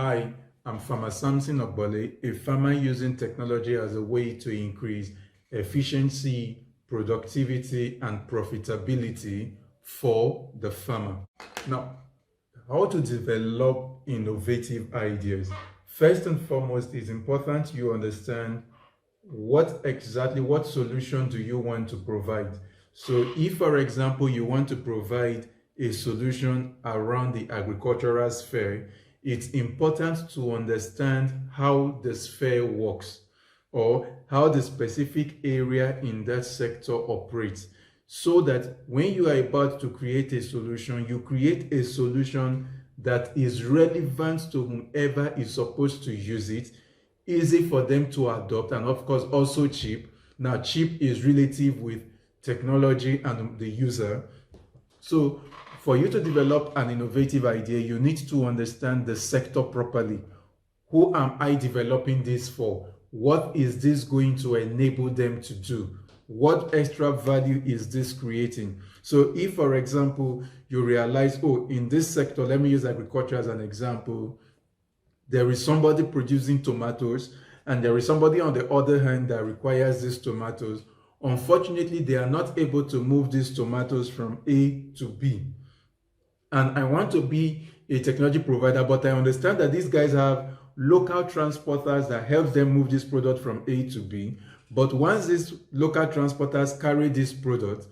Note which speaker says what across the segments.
Speaker 1: Hi, I'm Farmer Samson Ogbole, a farmer using technology as a way to increase efficiency, productivity, and profitability for the farmer. Now, how to develop innovative ideas. First and foremost, it's important you understand what solution do you want to provide. So if, for example, you want to provide a solution around the agricultural sphere, it's important to understand how the sphere works or how the specific area in that sector operates, so that when you are about to create a solution, you create a solution that is relevant to whomever is supposed to use it, easy for them to adopt, and of course also cheap. Now, cheap is relative with technology and the user. So for you to develop an innovative idea, you need to understand the sector properly. Who am I developing this for? What is this going to enable them to do? What extra value is this creating? So if, for example, you realize, oh, in this sector, let me use agriculture as an example, there is somebody producing tomatoes and there is somebody on the other hand that requires these tomatoes. Unfortunately, they are not able to move these tomatoes from A to B. And I want to be a technology provider, but I understand that these guys have local transporters that helps them move this product from A to B. But once these local transporters carry this product,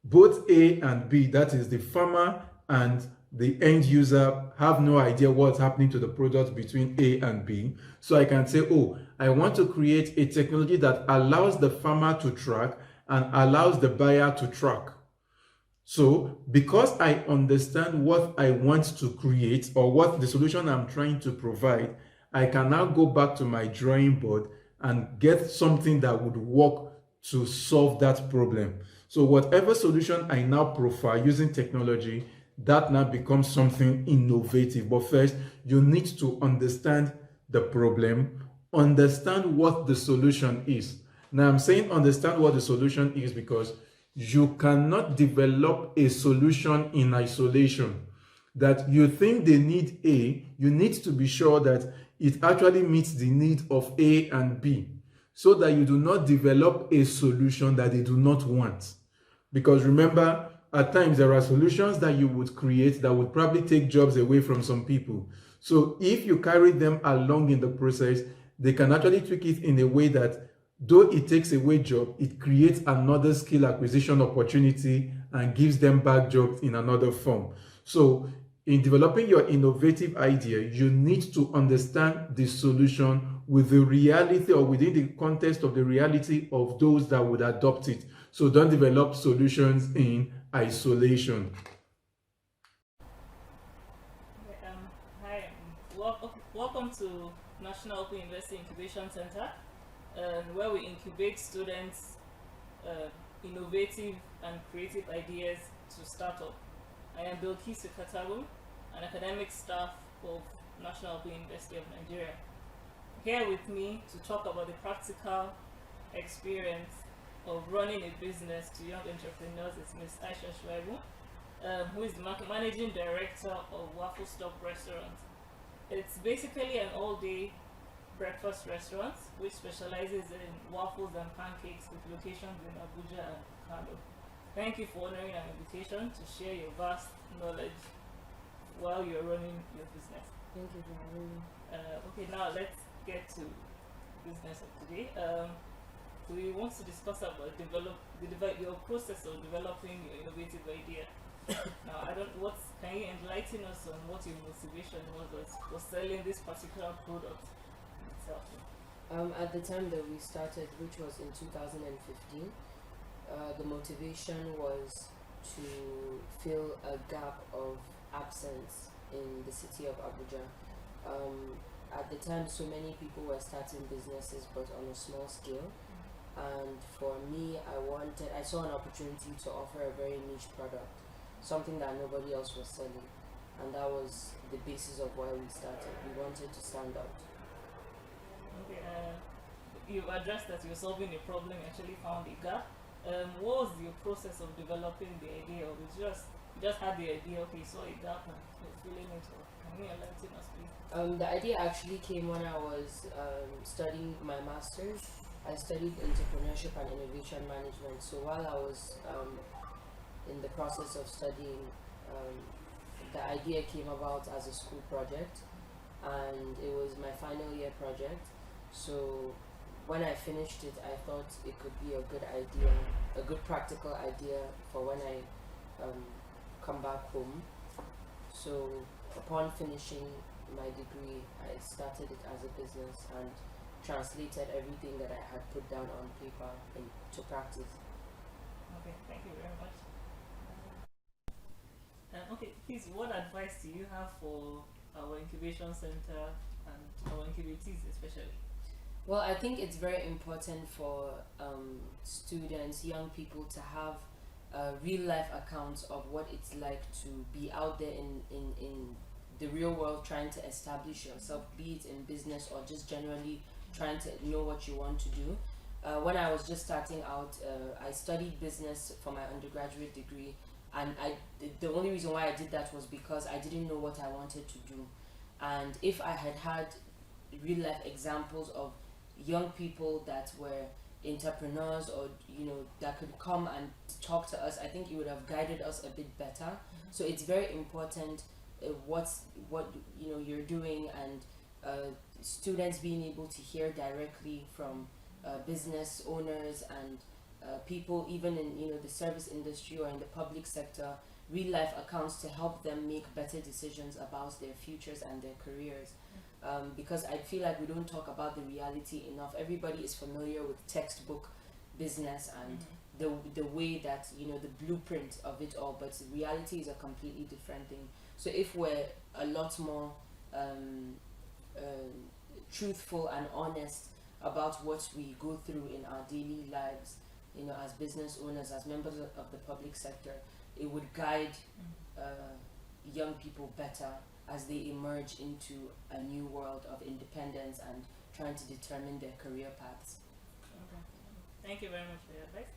Speaker 1: both A and B, that is the farmer and the end user, have no idea what's happening to the product between A and B. So I can say, oh, I want to create a technology that allows the farmer to track and allows the buyer to track. So because I understand what I want to create or what the solution I'm trying to provide, I can now go back to my drawing board and get something that would work to solve that problem. So whatever solution I now profile using technology, that now becomes something innovative. But first, you need to understand the problem, understand what the solution is. Now, I'm saying understand what the solution is because you cannot develop a solution in isolation. That you think they need A, you need to be sure that it actually meets the need of A and B, so that you do not develop a solution that they do not want. Because remember, at times there are solutions that you would create that would probably take jobs away from some people. So if you carry them along in the process, they can actually tweak it in a way that though it takes away job, it creates another skill acquisition opportunity and gives them back jobs in another form. So in developing your innovative idea, you need to understand the solution with the reality or within the context of the reality of those that would adopt it. So don't develop solutions in isolation.
Speaker 2: Hi, welcome to National Open University Incubation Center, where we incubate students' innovative and creative ideas to start up. I am Bilkis Katabu, an academic staff of National Open University of Nigeria. Here with me to talk about the practical experience of running a business to young entrepreneurs is Ms. Aisha Shuaibu, who is the managing director of Waffle Stop Restaurant. It's basically an all-day breakfast restaurant which specializes in waffles and pancakes with locations in Abuja and Kano. Thank you for honoring our invitation to share your vast knowledge while you're running your business.
Speaker 3: Thank you for having me.
Speaker 2: Okay, now let's get to business of today. We want to discuss about your process of developing your innovative idea. Now, can you enlighten us on what your motivation was selling this particular product itself?
Speaker 3: At the time that we started, which was in 2015, the motivation was to fill a gap of absence in the city of Abuja. At the time, so many people were starting businesses, but on a small scale. And for me, I saw an opportunity to offer a very niche product, something that nobody else was selling, and that was the basis of why we started. We wanted to stand out.
Speaker 2: Okay, you've addressed that you're solving a problem, you actually found a gap. What was your process of developing the idea, or just had the idea, okay, saw a gap and you're filling it up. Can you enlighten us, please?
Speaker 3: The idea actually came when I was studying my master's. I studied entrepreneurship and innovation management. So while I was in the process of studying, the idea came about as a school project, and it was my final year project. So when I finished it, I thought it could be a good idea, a good practical idea for when I come back home. So upon finishing my degree, I started it as a business and translated everything that I had put down on paper into practice.
Speaker 2: Okay, thank you very much. Okay, please, what advice do you have for our incubation center and our incubatees especially?
Speaker 3: Well, I think it's very important for students, young people, to have real life accounts of what it's like to be out there in the real world trying to establish yourself, be it in business or just generally trying to know what you want to do. When I was just starting out, I studied business for my undergraduate degree, and the only reason why I did that was because I didn't know what I wanted to do. And if I had had real life examples of young people that were entrepreneurs, or that could come and talk to us, I think it would have guided us a bit better. So it's very important what you're doing, and students being able to hear directly from business owners and people even in the service industry or in the public sector, real life accounts to help them make better decisions about their futures and their careers. Because I feel like we don't talk about the reality enough. Everybody is familiar with textbook business and the way that the blueprint of it all, but reality is a completely different thing. So if we're a lot more truthful and honest about what we go through in our daily lives, as business owners, as members of the public sector, it would guide young people better as they emerge into a new world of independence and trying to determine their career paths.
Speaker 2: Okay. Thank you very much for your advice.